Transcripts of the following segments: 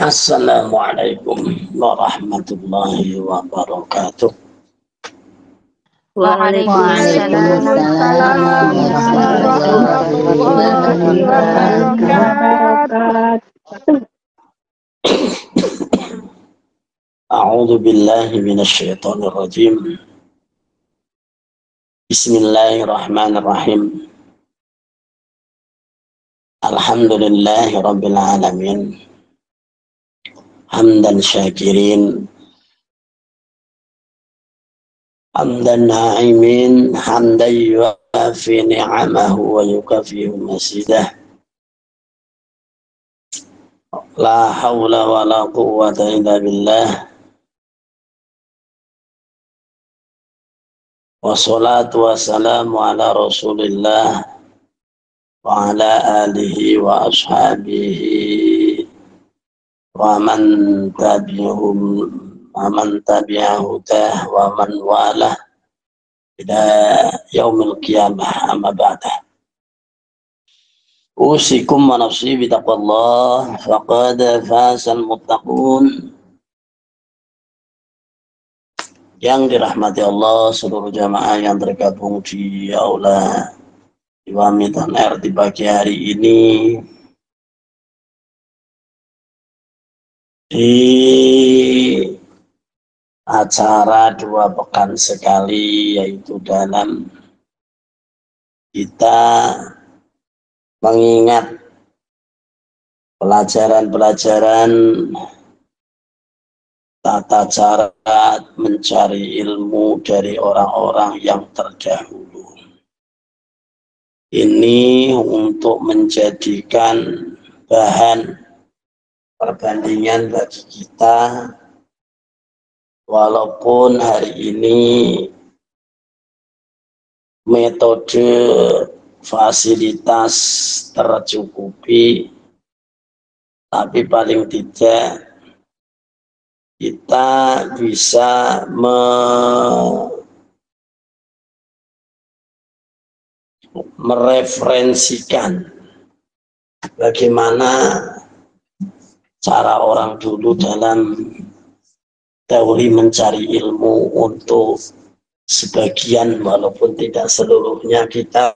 Assalamualaikum warahmatullahi wabarakatuh. Waalaikumsalam warahmatullahi wabarakatuh. A'udzu billahi minasyaitonir rajim. Bismillahirrahmanirrahim. Alhamdulillahi rabbil alamin. Hamdan syakirin, hamdan na'imin, hamdan yuafi ni'amahu wa yukafihu masidah. La hawla wa la quwwata illa billah. Wassalatu wassalamu ala rasulillah wa ala alihi wa ashabihi wa man tabi'ahudah wa man walah ila yaumil qiyamah, amma ba'dah. Usikum wa nafsi bitaqwallah faqad fazal muttaqun. Yang dirahmati Allah, seluruh jamaah yang tergabung di aula Iwami Taner di pagi hari ini, di acara 2 pekan sekali, yaitu dalam kita mengingat pelajaran-pelajaran tata cara mencari ilmu dari orang-orang yang terdahulu. Ini untuk menjadikan bahan perbandingan bagi kita, walaupun hari ini metode fasilitas tercukupi, tapi paling tidak kita bisa mereferensikan bagaimana cara orang dulu dalam teori mencari ilmu untuk sebagian, walaupun tidak seluruhnya, kita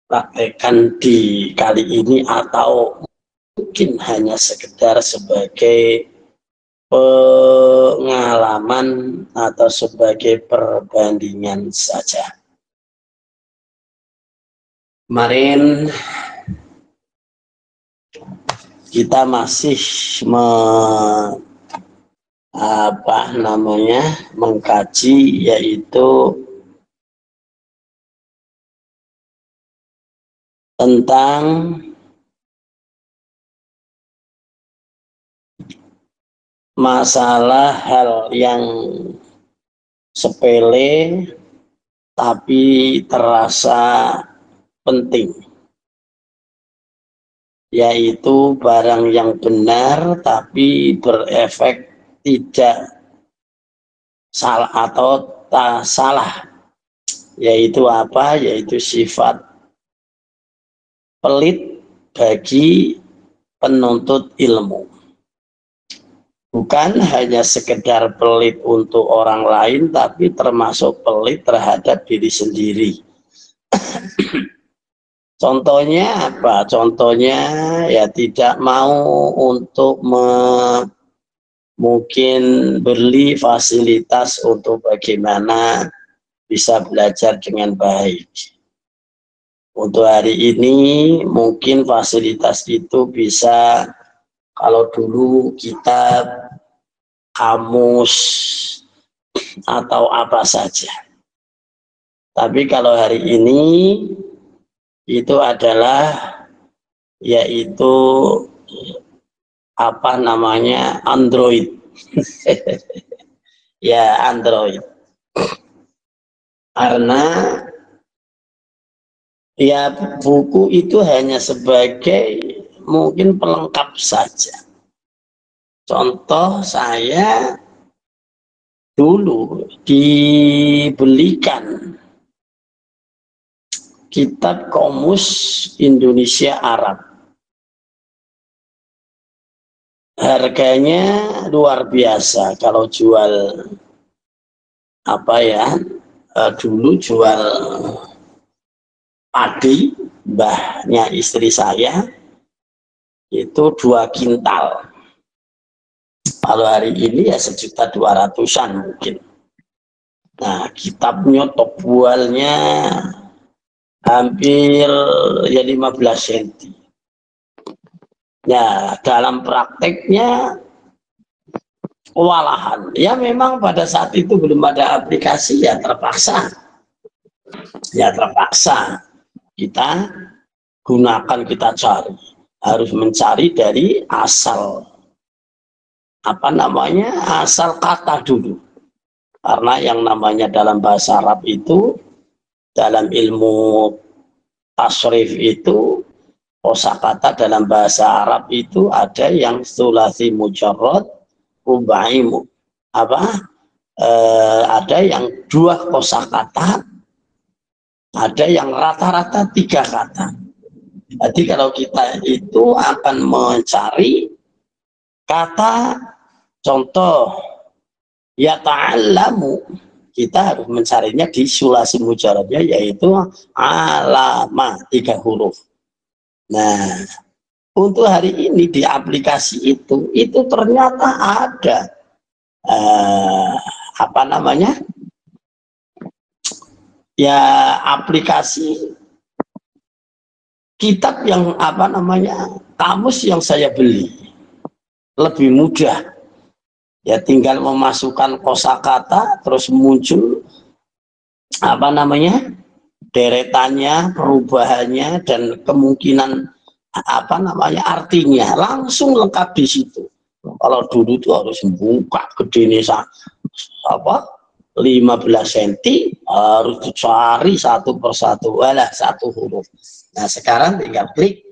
praktekkan di kali ini, atau mungkin hanya sekedar sebagai pengalaman atau sebagai perbandingan saja. Kemarin kita masih mengkaji, yaitu tentang masalah hal yang sepele tapi terasa penting, yaitu barang yang benar tapi berefek tidak salah atau tak salah. Yaitu apa? Yaitu sifat pelit bagi penuntut ilmu. Bukan hanya sekedar pelit untuk orang lain, tapi termasuk pelit terhadap diri sendiri. Contohnya apa? Contohnya ya tidak mau untuk mungkin beli fasilitas untuk bagaimana bisa belajar dengan baik. Untuk hari ini mungkin fasilitas itu bisa, kalau dulu kitab, kamus, atau apa saja. Tapi kalau hari ini itu adalah yaitu Android. Ya, Android. Karena ya buku itu hanya sebagai mungkin pelengkap saja. Contoh, saya dulu dibelikan kitab Komus Indonesia Arab. harganya luar biasa. Kalau jual apa ya, dulu jual padi mbahnya istri saya itu 2 kintal. Kalau hari ini ya 1.200.000-an mungkin. Nah, kitabnya tobualnya hampir ya 15 cm. Ya, dalam prakteknya kewalahan. Ya memang pada saat itu belum ada aplikasi, ya terpaksa. Ya terpaksa kita gunakan, kita cari. Harus mencari dari asal apa namanya, asal kata dulu. Karena yang namanya dalam bahasa Arab itu, dalam ilmu tasrif itu, kosakata dalam bahasa Arab itu ada yang sulasi mujarrad, rubai ada yang 2 kosakata, ada yang rata-rata 3 kata. Jadi kalau kita itu akan mencari kata contoh ya ta'allamu, kita harus mencarinya di sulasi mujarradnya, yaitu alama 3 huruf. Nah, untuk hari ini di aplikasi itu ternyata ada apa namanya, ya aplikasi kitab yang apa namanya, kamus yang saya beli lebih mudah. Ya tinggal memasukkan kosakata terus muncul apa namanya, deretannya, perubahannya, dan kemungkinan apa namanya artinya langsung lengkap di situ. Kalau dulu itu harus buka gede apa 15 cm, harus dicari satu persatu, walah 1 huruf. Nah sekarang tinggal klik.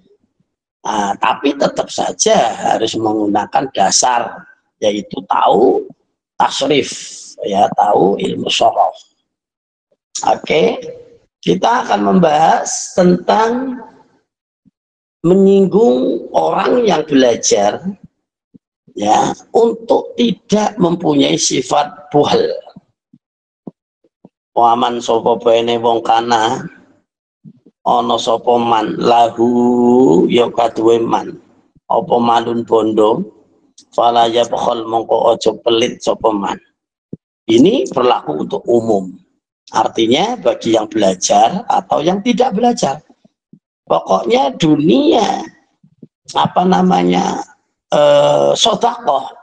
Tapi tetap saja harus menggunakan dasar, yaitu tahu tasrif, ya tahu ilmu sorof. Oke, kita akan membahas tentang menyinggung orang yang belajar ya untuk tidak mempunyai sifat buhal. Waman sapa bene wong kana ana sapa man lahu ya kaduwe man apa malun bondo fala ya bakhal mongko aja pelit sapa man. Ini berlaku untuk umum. Artinya bagi yang belajar atau yang tidak belajar. Pokoknya dunia apa namanya sedekah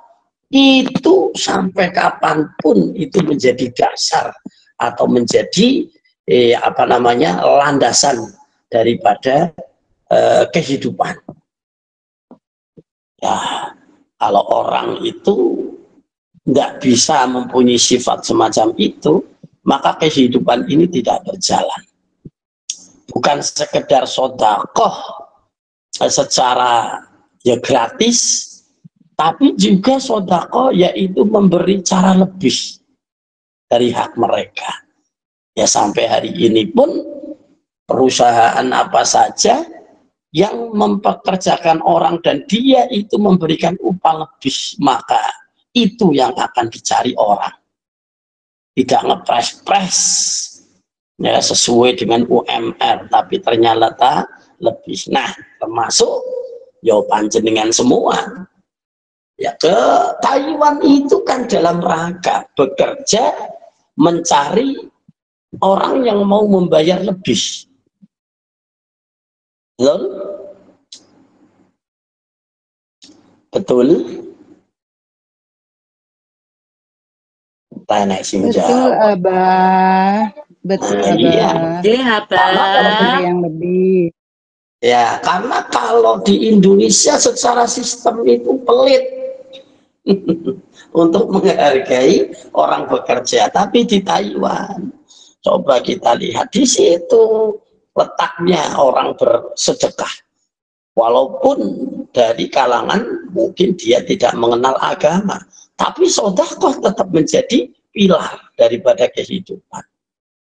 itu sampai kapanpun itu menjadi dasar atau menjadi apa namanya landasan daripada kehidupan. Ya, kalau orang itu tidak bisa mempunyai sifat semacam itu, maka kehidupan ini tidak berjalan. Bukan sekedar sedekah secara ya gratis, tapi juga sedekah yaitu memberi cara lebih dari hak mereka. Ya sampai hari ini pun perusahaan apa saja yang mempekerjakan orang dan dia itu memberikan upah lebih, maka itu yang akan dicari orang. Tidak ngepres-pres ya sesuai dengan UMR, tapi ternyata lebih. Nah, termasuk ya panjenengan semua. Ya ke Taiwan itu kan dalam rangka bekerja mencari orang yang mau membayar lebih. Lol? Betul? Tanya sih Betul, Abah. Betul, Abah. Iya. Iya, Abah. Yang lebih. Ya, karena kalau di Indonesia secara sistem itu pelit untuk menghargai orang bekerja, tapi di Taiwan coba kita lihat di situ letaknya orang bersedekah, walaupun dari kalangan mungkin dia tidak mengenal agama, tapi sedekah tetap menjadi pilar daripada kehidupan.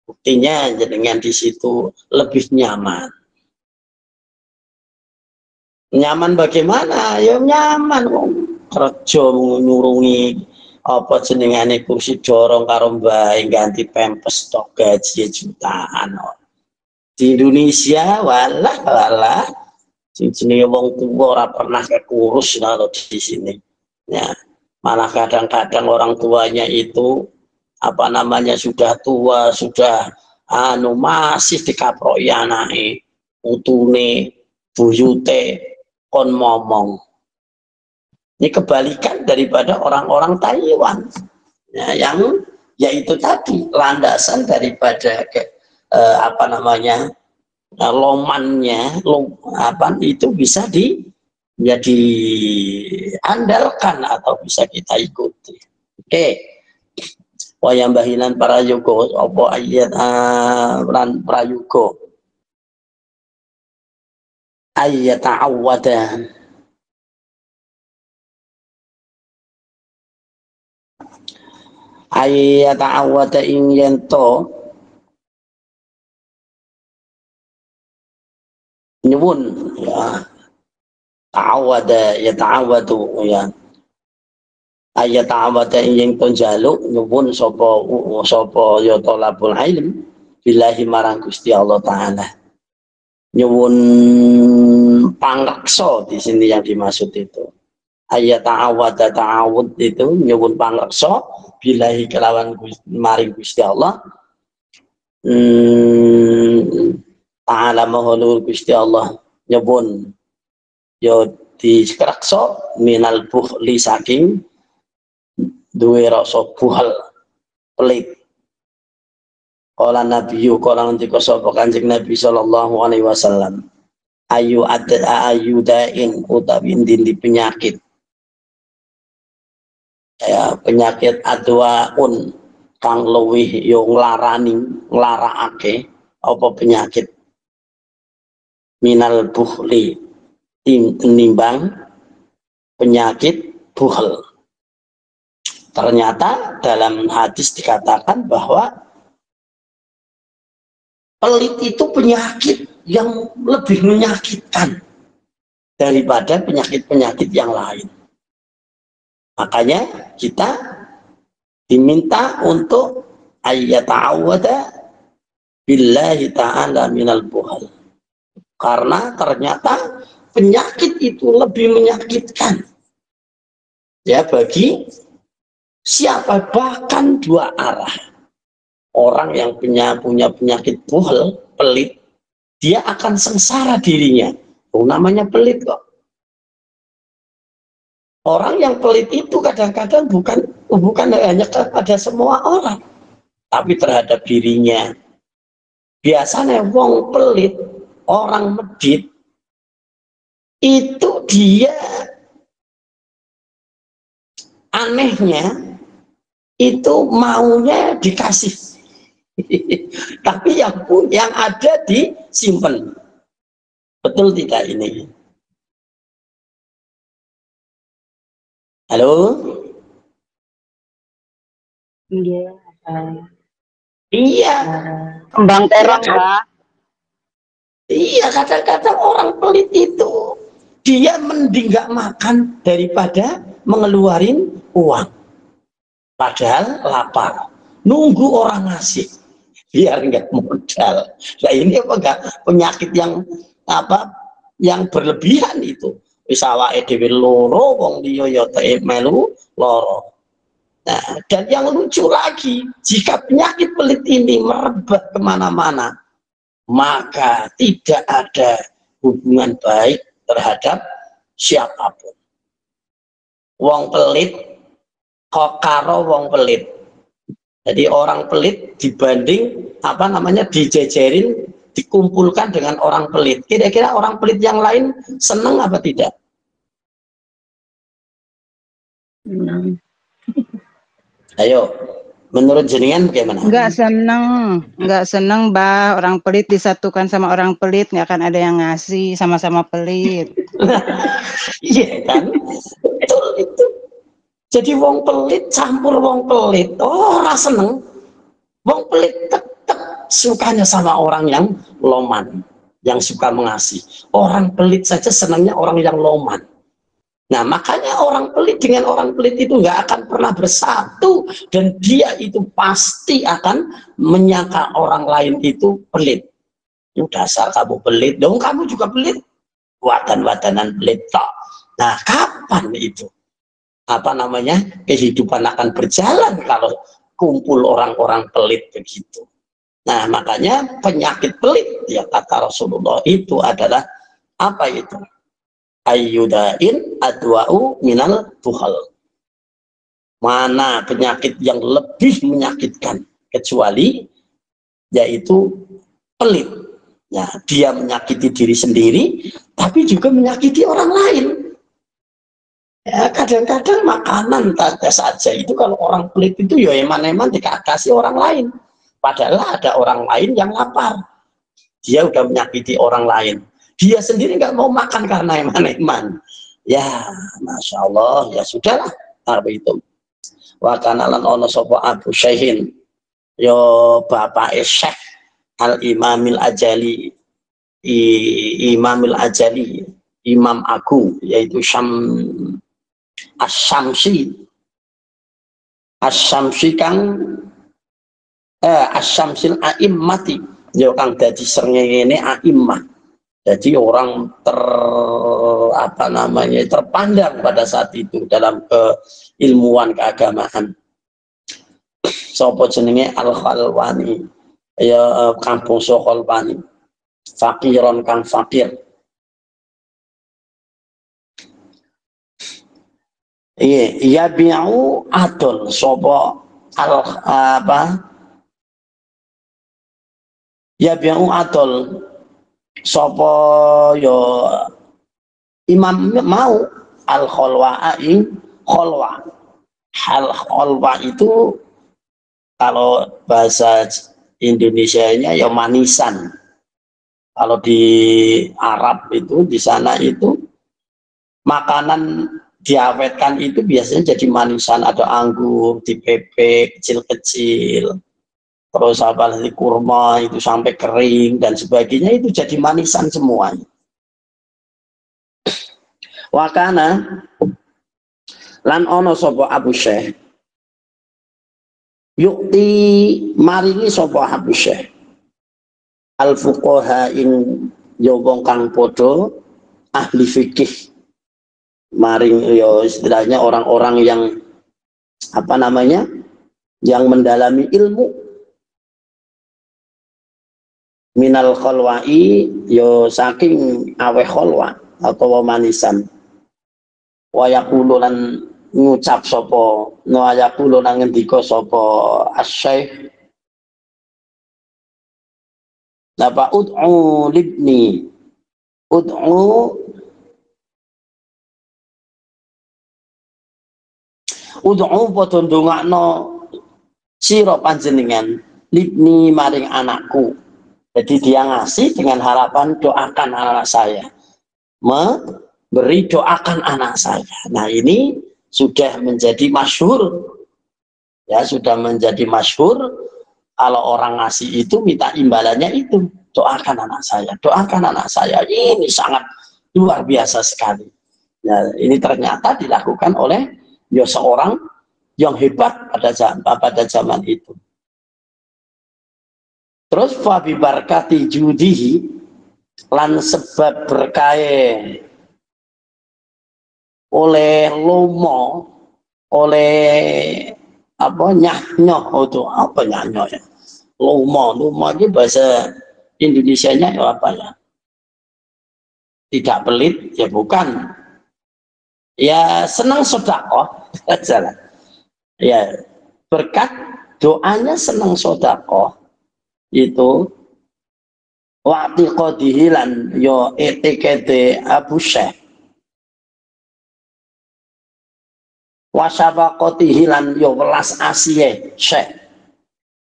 Buktinya dengan di situ lebih nyaman. Nyaman bagaimana? Ya nyaman, kerja nyurungi apa jenengane kursi dorong karo mbae ganti pempes tok gaji jutaan. Di Indonesia walah sing jenenge wong tua ora pernah kekurus kalau di sini. Ya, malah kadang-kadang orang tuanya itu apa namanya sudah tua, sudah masih dikaproki anake, putune, buyute kon momong. Ini kebalikan daripada orang-orang Taiwan ya, yang yaitu tadi landasan daripada apa namanya lomannya itu bisa ya diandalkan atau bisa kita ikuti. Oke, wayang bahilan para yugo apa ayat prayugo ayat ta'awwada ayat ta'awwada ing yento nyuwun ya ta'awwada ya ta'awwadu ya ayat ta'awwada ing yento njaluk nyuwun sapa ya thalabul ilm billahi marang Gusti Allah taala nyuwun pangreksa di sini yang dimaksud itu. Ayat ta'awwada ta'awud itu nyuwun pangreksa billahi kelawan maring Gusti Allah. Ta'ala mahulul Gusti Allah nyuwun yo dikreksa minal bukhli saking duwe rasa buhal pelit. Kala Nabiyu kala ngendika sapa Kanjeng Nabi sallallahu alaihi wasallam ayu ayudain utawi ndi penyakit ya penyakit adwaun kang luwih yo nglarakake apa penyakit minal bukhli tinimbang penyakit buhal. Ternyata dalam hadis dikatakan bahwa pelit itu penyakit yang lebih menyakitkan daripada penyakit-penyakit yang lain. Makanya kita diminta untuk ayyata'awwada billahi ta'ala minal buhal. Karena ternyata penyakit itu lebih menyakitkan ya bagi siapa, bahkan dua arah. Orang yang punya penyakit buhal, pelit, dia akan sengsara dirinya. Namanya pelit kok. Orang yang pelit itu kadang-kadang bukan hanya kepada semua orang, tapi terhadap dirinya. Biasanya wong pelit, orang medit, itu dia anehnya itu maunya dikasih. Tapi yang ada disimpan. Betul tidak ini? Halo? Iya. Iya. Kembang terong, Pak. Iya, kadang-kadang orang pelit itu dia mending gak makan daripada mengeluarin uang. Padahal lapar. Nunggu orang ngasih biar nggak modal. Nah ini apa enggak penyakit yang berlebihan itu. Wis awake dhewe loro wong liya ya melu loro. Nah, dan yang lucu lagi, jika penyakit pelit ini merebak kemana-mana, maka tidak ada hubungan baik terhadap siapapun. Wong pelit kok karo wong pelit. Jadi orang pelit dibanding dijejerin, dikumpulkan dengan orang pelit. Kira-kira orang pelit yang lain seneng apa tidak? Ayo, menurut jenengan bagaimana? Enggak seneng, Mbak. Orang pelit disatukan sama orang pelit, nggak akan ada yang ngasih, sama-sama pelit. Iya kan? Betul itu. Jadi wong pelit campur wong pelit, ora seneng. Wong pelit tetap sukanya sama orang yang loman, yang suka mengasih. Orang pelit saja senangnya orang yang loman. Nah, makanya orang pelit dengan orang pelit itu nggak akan pernah bersatu, dan dia itu pasti akan menyangka orang lain itu pelit. Itu dasar kamu pelit, dong kamu juga pelit, wadan-wadanan pelit toh. Nah, kapan itu apa namanya kehidupan akan berjalan kalau kumpul orang-orang pelit begitu? Nah, makanya penyakit pelit ya kata Rasulullah itu adalah apa itu? Ayyudain adwa'u minal tuhal. Mana penyakit yang lebih menyakitkan kecuali yaitu pelit. Ya, dia menyakiti diri sendiri tapi juga menyakiti orang lain. Ya, kadang-kadang makanan saja itu kalau orang pelit itu ya eman-eman dikasih orang lain. Padahal ada orang lain yang lapar. Dia udah menyakiti orang lain. Dia sendiri nggak mau makan karena eman-eman. Ya, masya Allah, ya sudahlah. Tapi itu. Wa kanalan ono sopo Abu Syaihin. Yo bapak Syekh Al Imamil Ajali, Imamil Ajali, Imam Agung, yaitu Asyamsi. Asyamsi kang Asyamsil A'immati. Yo kang dadi srengenge a'immah. Jadi orang apa namanya terpandang pada saat itu dalam keilmuan keagamaan. Sopo jenenge Al-Khalwani, ya kampung Khalwani, fakiron kang fakir. Iya bi'u adol sopo al apa? Ya bi'u adol sopo yo imam mau al kholwa ing kholwa. Hal kholwa itu kalau bahasa Indonesianya ya manisan. Kalau di Arab itu di sana itu makanan diawetkan itu biasanya jadi manisan, ada anggur dipepek kecil-kecil. Terus apa nanti kurma itu sampai kering dan sebagainya itu jadi manisan semuanya. Wakana lan ono sopo Abu Syekh yukti maringi sopo Abu Syekh al fuqaha ing yobong kang podo ahli fikih, maring yo istilahnya orang-orang yang apa namanya yang mendalami ilmu minal kholwai yo saking awe kholwa atau manisan wayakulu lan ngucap sopo wayakulu lan ngendika sopo asy-syekh napa ud'u libni ud'u padha ndongakno sira panjenengan libni maring anakku. Jadi dia ngasih dengan harapan doakan anak saya, memberi doakan anak saya. Nah ini sudah menjadi masyhur, ya sudah menjadi masyhur. Kalau orang ngasih itu minta imbalannya itu doakan anak saya, doakan anak saya. Ini sangat luar biasa sekali. Ya, ini ternyata dilakukan oleh ya seorang yang hebat pada zaman itu. Terus fabi barkati judihi lan sebab berkahe oleh lomo oleh apa nyanyo itu apa nyanyo ya lomo ini bahasa Indonesianya ya apa ya, tidak pelit ya bukan ya senang sedekah aja lah ya, berkat doanya senang sedekah itu waktu kodihilan yo etikete Abu Syekh wasabaqatihilan yo welas asiye Syekh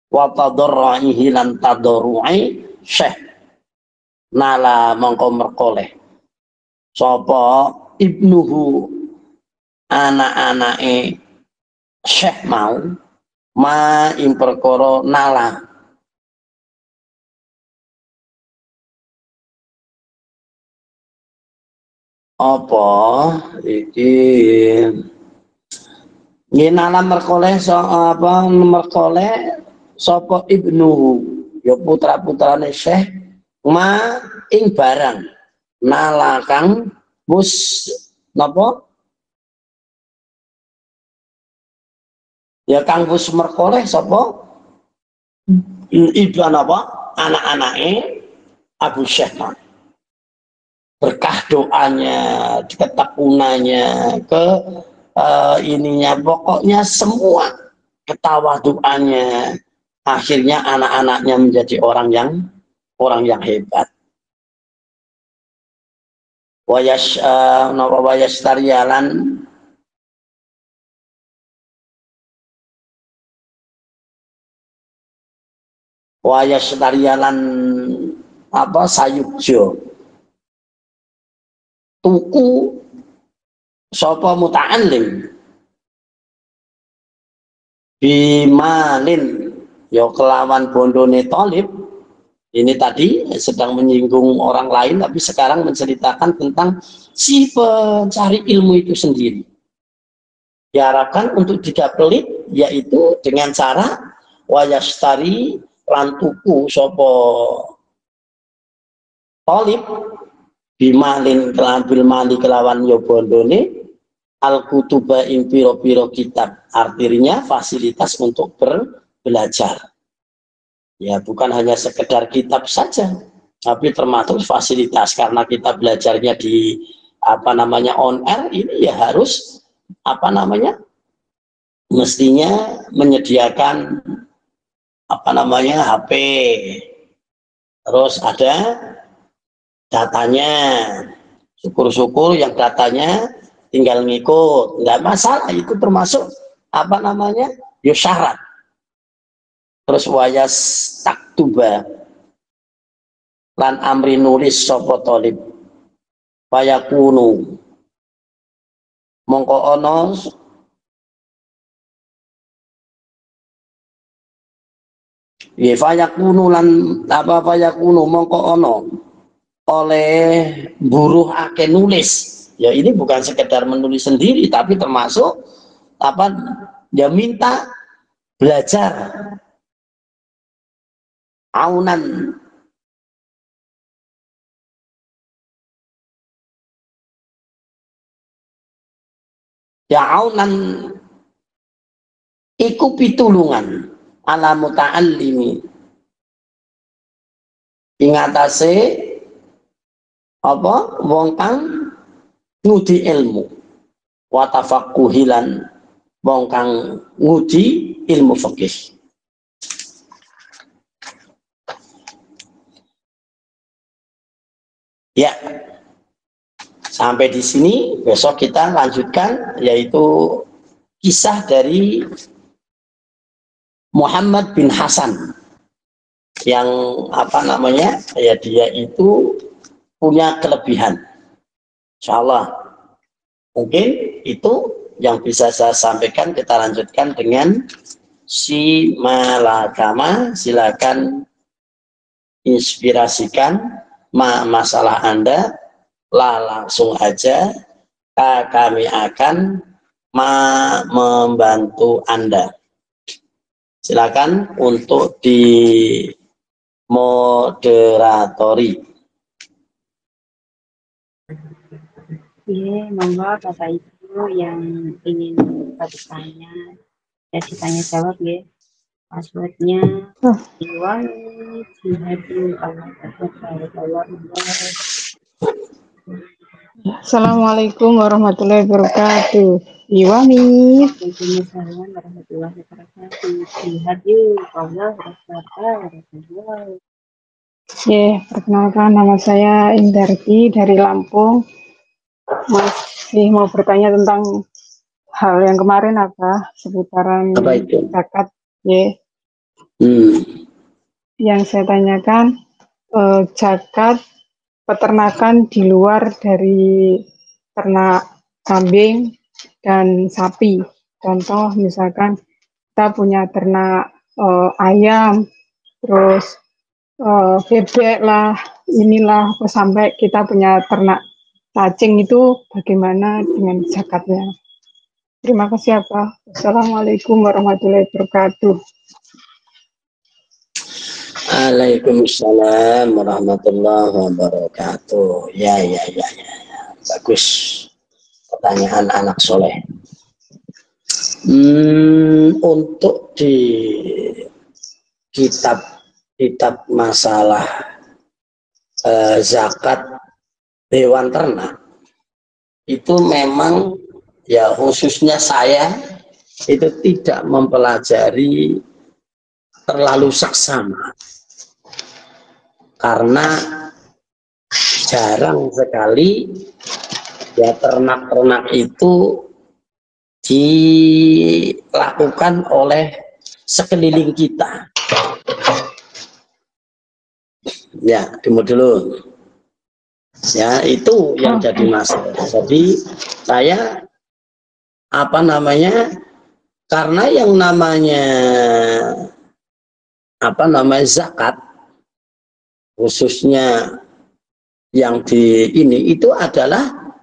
wa tadarruihilan tadarrui Syekh nala mongko merkoleh sapa ibnuhu anak-anake Syekh mau ma ing perkara nala apa iki ngenala merkoleh so apa merkoleh sapa ibnu ya putra-putrane Syekh ma ing barang nalakang bus napa ya kang bus merkoleh sapa ibu apa anak-anake Abu Syekh berkah doanya ketekunannya ke ininya pokoknya semua ketawaduannya akhirnya anak-anaknya menjadi orang yang hebat. Wayas tarialan apa sayukjo tuku sapa muta'allim bimalin ya kelawan bondone thalib. Ini tadi sedang menyinggung orang lain, tapi sekarang menceritakan tentang si pencari ilmu itu sendiri. Diharapkan untuk tidak pelit, yaitu dengan cara wayastari lantuku sopo thalib bimalin bil mali kelawan yobondone al kutuba ing piro-piro kitab, artinya fasilitas untuk belajar. Ya bukan hanya sekedar kitab saja, tapi termasuk fasilitas karena kita belajarnya di apa namanya on air ini ya harus apa namanya mestinya menyediakan apa namanya HP, terus ada datanya, syukur-syukur yang datanya tinggal ngikut, nggak masalah, itu termasuk apa namanya ya syarat. Terus wayas taktuba lan amri nulis sapa thalib fayakunu mongko ana ya fayakunu lan apa fayakunu mongko ana oleh buruh ake nulis ya ini bukan sekedar menulis sendiri tapi termasuk apa dia minta belajar aunan ya aunan iku pitulungan ala muta'allimi ingatase apa wong kang ngudi ilmu wa tafaqquhilan wong kang ngudi ilmu fikih. Ya, sampai di sini besok kita lanjutkan yaitu kisah dari Muhammad bin Hasan yang apa namanya ya dia itu punya kelebihan. Insyaallah mungkin itu yang bisa saya sampaikan. Kita lanjutkan dengan si malakama. Silakan inspirasikan masalah Anda lah langsung aja kami akan membantu Anda. Silakan untuk di moderatori. Iya, monggo Bapak Ibu yang ingin bertanya ya ditanya jawab ya. Passwordnya Iwan Jihadi Allah. Assalamualaikum warahmatullahi wabarakatuh. Iwami. Waalaikumsalam warahmatullahi wabarakatuh. Jihadi Allah wabarakatuh. Perkenalkan nama saya Indarti dari Lampung. Masih mau bertanya tentang hal yang kemarin apa seputaran zakat. Yang saya tanyakan zakat peternakan di luar dari ternak kambing dan sapi. Contoh misalkan kita punya ternak ayam, terus bebek lah, inilah sampai kita punya ternak cacing itu bagaimana dengan zakatnya? Terima kasih Pak. Assalamualaikum warahmatullahi wabarakatuh. Waalaikumsalam warahmatullahi wabarakatuh. Ya. Bagus. Pertanyaan anak soleh. Untuk di kitab masalah zakat hewan ternak itu memang ya khususnya saya itu tidak mempelajari terlalu seksama karena jarang sekali ya ternak-ternak itu dilakukan oleh sekeliling kita. Ya, dulu. Ya, itu yang jadi masalah. Jadi saya karena yang namanya zakat khususnya yang di ini itu adalah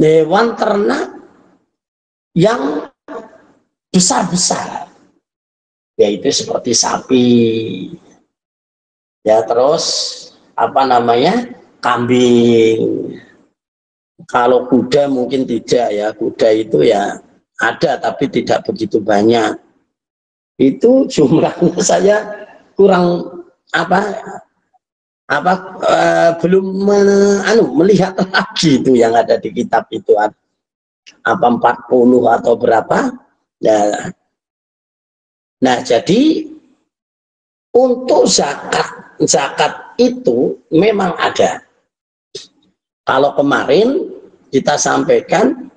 hewan ternak yang besar-besar, yaitu seperti sapi, ya, terus kambing. Kalau kuda mungkin tidak ya, kuda itu ya ada tapi tidak begitu banyak. Itu jumlahnya saya kurang belum melihat lagi itu yang ada di kitab itu apa 40 atau berapa ya. Nah, jadi untuk zakat itu memang ada. Kalau kemarin kita sampaikan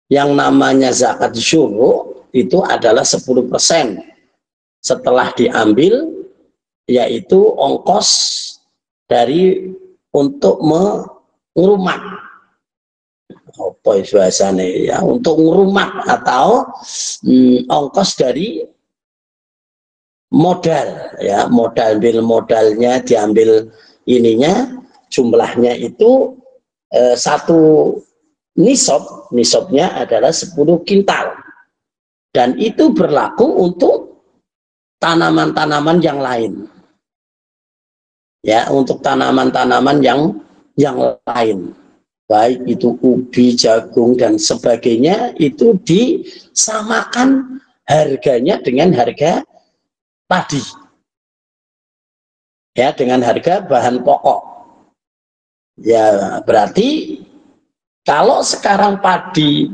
yang namanya zakat syuru itu adalah 10% setelah diambil, yaitu ongkos dari untuk mengurumat untuk ngurumat atau ongkos dari modal, ya, modalnya diambil ininya jumlahnya itu satu nisabnya adalah 10 kintal dan itu berlaku untuk tanaman-tanaman yang lain, ya, untuk tanaman-tanaman yang lain, baik itu ubi, jagung dan sebagainya, itu disamakan harganya dengan harga padi, ya, dengan harga bahan pokok. Ya, berarti kalau sekarang padi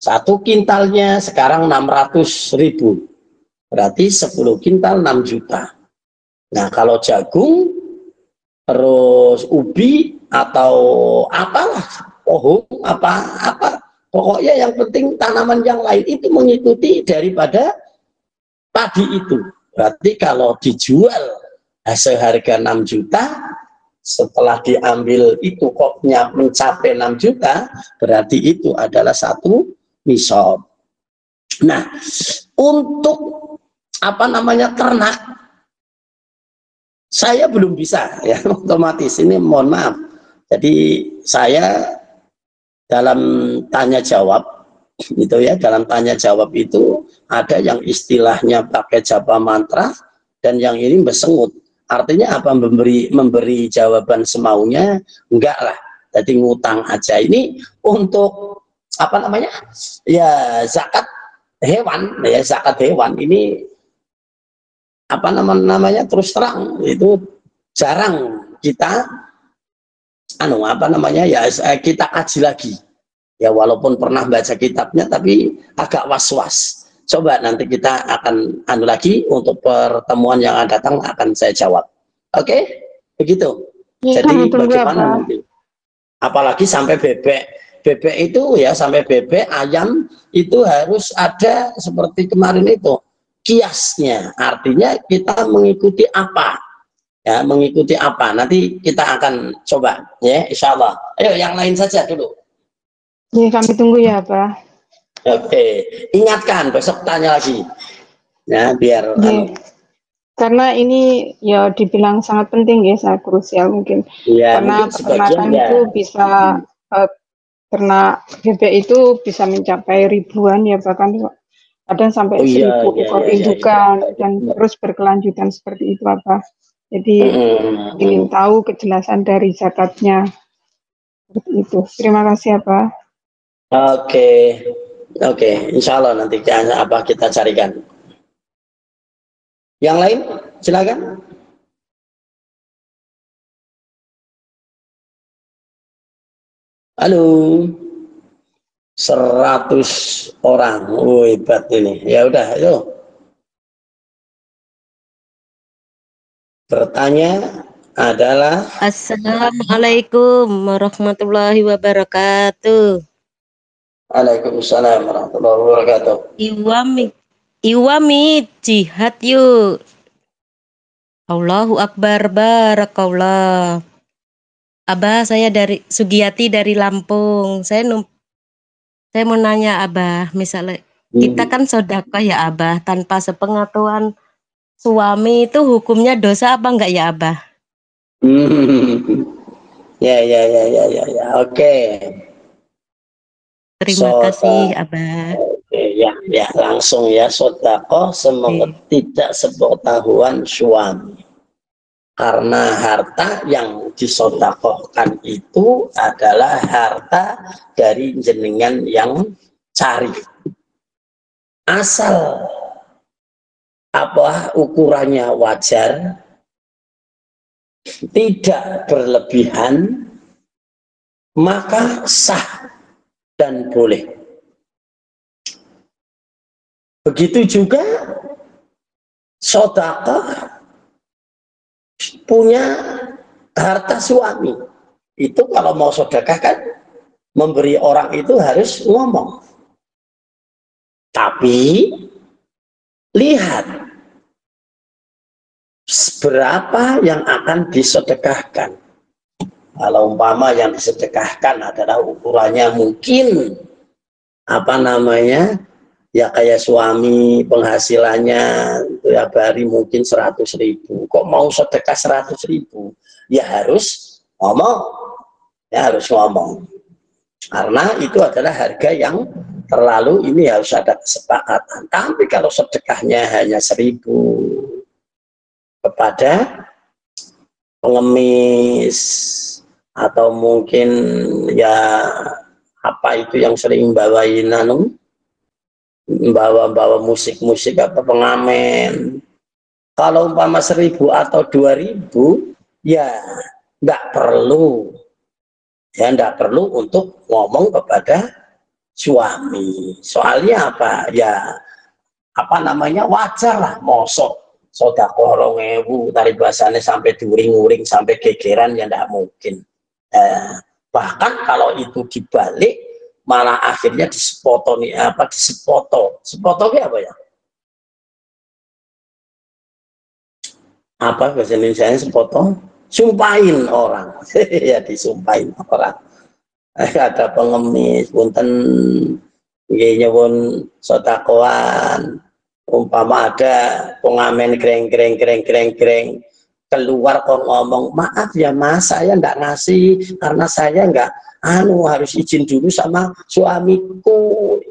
1 kintalnya sekarang 600.000, berarti 10 kintal 6 juta. Nah, kalau jagung terus ubi atau apalah pohon pokoknya yang penting tanaman yang lain itu mengikuti daripada padi itu. Berarti kalau dijual seharga 6 juta, setelah diambil itu koknya mencapai 6 juta, berarti itu adalah satu nisab. Nah, untuk ternak saya belum bisa, ya, otomatis ini mohon maaf. Jadi saya dalam tanya jawab itu, ya, dalam tanya jawab itu ada yang istilahnya pakai japa mantra dan yang ini bersengut. Artinya apa? Memberi jawaban semaunya? Enggak lah. Jadi ngutang aja. Ini untuk ya zakat hewan, ya, zakat hewan ini terus terang itu jarang kita kita kaji lagi, ya, walaupun pernah baca kitabnya tapi agak was-was. Coba nanti kita akan lagi untuk pertemuan yang akan datang akan saya jawab. Oke? Begitu. Ya, jadi bagaimana nanti? Apalagi sampai bebek itu, ya, sampai bebek, ayam itu harus ada seperti kemarin itu kiasnya, artinya kita mengikuti apa, ya, mengikuti apa, nanti kita akan coba, ya, insya Allah. Ayo yang lain saja dulu. Ya, kami tunggu ya Pak. Oke, ingatkan besok tanya lagi, ya, biar Karena ini ya dibilang sangat penting ya, sangat krusial mungkin. Ya, Karena mungkin sebagian peternakan ya. itu bisa ternak bebek itu bisa mencapai ribuan ya, bahkan kadang sampai 1.000 ekor indukan dan terus berkelanjutan seperti itu apa. Jadi ingin tahu kejelasan dari zakatnya seperti itu. Terima kasih apa. Oke, insya Allah nanti kita carikan. Yang lain, silakan. Halo, 100 orang, hebat ini. Ya udah, ayo. Bertanya adalah Assalamualaikum warahmatullahi wabarakatuh. Waalaikumsalam warahmatullahi wabarakatuh. Iwami jihad yuk. Allahu Akbar, barakallah. Abah, saya dari Sugiyati dari Lampung. Saya mau nanya Abah, misalnya kita kan sedekah ya Abah, tanpa sepengetahuan suami itu hukumnya dosa apa enggak ya Abah? Ya. Oke. Terima kasih Abah. Ya, langsung ya, sedekah tidak sepengetahuan suami. Karena harta yang disedekahkan itu adalah harta dari jenengan yang cari. Asal ukurannya wajar, tidak berlebihan, maka sah dan boleh. Begitu juga sedekah punya harta suami. Itu kalau mau sedekah kan memberi orang itu harus ngomong. Tapi lihat berapa yang akan disedekahkan. Kalau umpama yang disedekahkan adalah ukurannya mungkin ya kayak suami penghasilannya tiap hari mungkin 100.000, kok mau sedekah 100.000, ya harus ngomong, karena itu adalah harga yang terlalu, ini harus ada kesepakatan. Tapi kalau sedekahnya hanya 1.000 kepada pengemis atau mungkin ya yang sering bawain bawa musik atau pengamen, kalau umpama 1.000 atau 2.000 ya nggak perlu untuk ngomong kepada suami. Soalnya wajar lah, mosok sedekah 2.000 tari bahasanya sampai during-uring sampai gegeran, ya nggak mungkin. Bahkan kalau itu dibalik malah akhirnya disepoto apa ya? Apa bahasa Indonesianya sepoto? Sumpahin orang. Ya, disumpahin orang. Ada pengemis, punten nggih nyuwun sedekahan. Umpama ada pengamen kreng keluar kok ngomong, maaf ya Mas, saya nggak ngasih karena saya nggak harus izin dulu sama suamiku.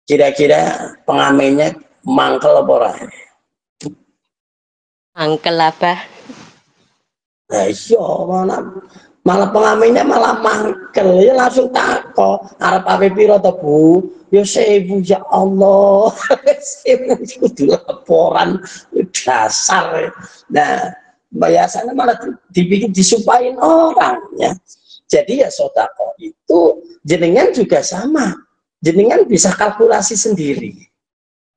Kira-kira pengamennya mangkel apa ora? Mangkel apa? Nah iya, malah pengamennya malah mangkel, ya langsung takut, arep ape piro to Bu? Ya 1.000 ya Allah. 1.000 kudu laporan dasar. Nah, biasanya malah dibikin disumpahin orang ya. Jadi ya sedekah itu jenengan juga sama. Jenengan bisa kalkulasi sendiri.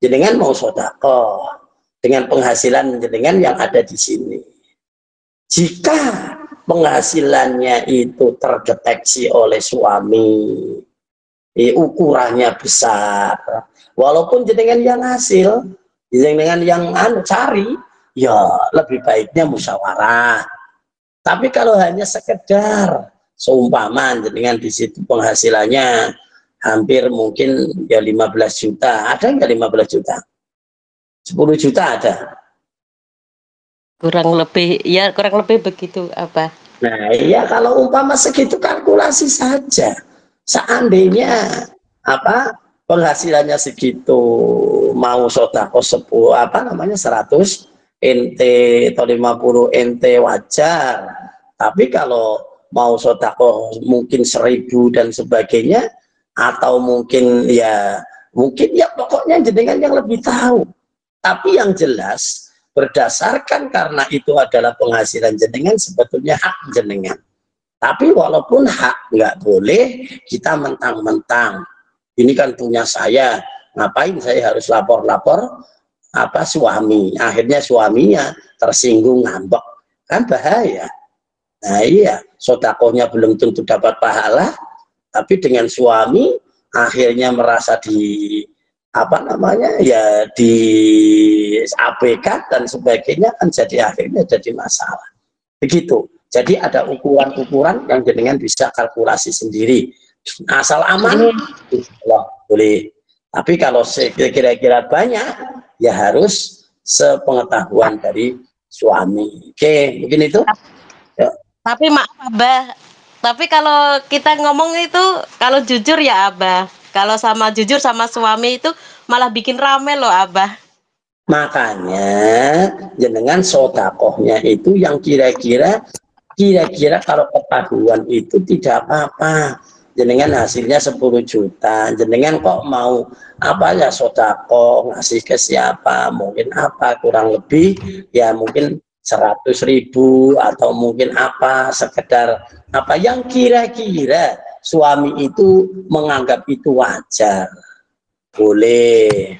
Jenengan mau sedekah dengan penghasilan jenengan yang ada di sini. Jika penghasilannya itu terdeteksi oleh suami, ukurannya besar, walaupun jenengan yang hasil, jenengan yang cari, ya lebih baiknya musyawarah. Tapi kalau hanya sekedar seumpama jenengan di situ penghasilannya hampir mungkin ya 15 juta, ada nggak 15 juta? 10 juta ada. Kurang lebih begitu Abah. Nah, iya kalau umpama segitu kalkulasi saja. Seandainya penghasilannya segitu, mau sodako 10 100 NT atau 50 NT wajar. Tapi kalau mau sodako mungkin 1000 dan sebagainya, atau mungkin ya pokoknya jenengan yang lebih tahu. Tapi yang jelas berdasarkan karena itu adalah penghasilan jenengan, sebetulnya hak jenengan. Tapi walaupun hak, nggak boleh kita mentang-mentang ini kan punya saya, ngapain saya harus lapor-lapor suami, akhirnya suaminya tersinggung, ngambek, kan bahaya. Nah iya, sodakohnya belum tentu dapat pahala, tapi dengan suami akhirnya merasa di di ABK dan sebagainya, kan jadi akhirnya jadi masalah. Begitu. Jadi ada ukuran-ukuran yang jenengan bisa kalkulasi sendiri. Asal aman, boleh. Tapi kalau kira-kira banyak, ya harus sepengetahuan dari suami. Oke, mungkin itu. Tapi maaf Abah, tapi kalau kita ngomong itu, kalau jujur ya Abah, kalau jujur sama suami itu malah bikin rame loh Abah. Makanya jenengan sodakohnya itu yang kira-kira kalau ketahuan itu tidak apa-apa. Jenengan hasilnya 10 juta, jenengan kok mau sodakoh ngasih ke siapa, mungkin kurang lebih ya mungkin 100.000 atau mungkin sekedar yang kira-kira suami itu menganggap itu wajar, boleh.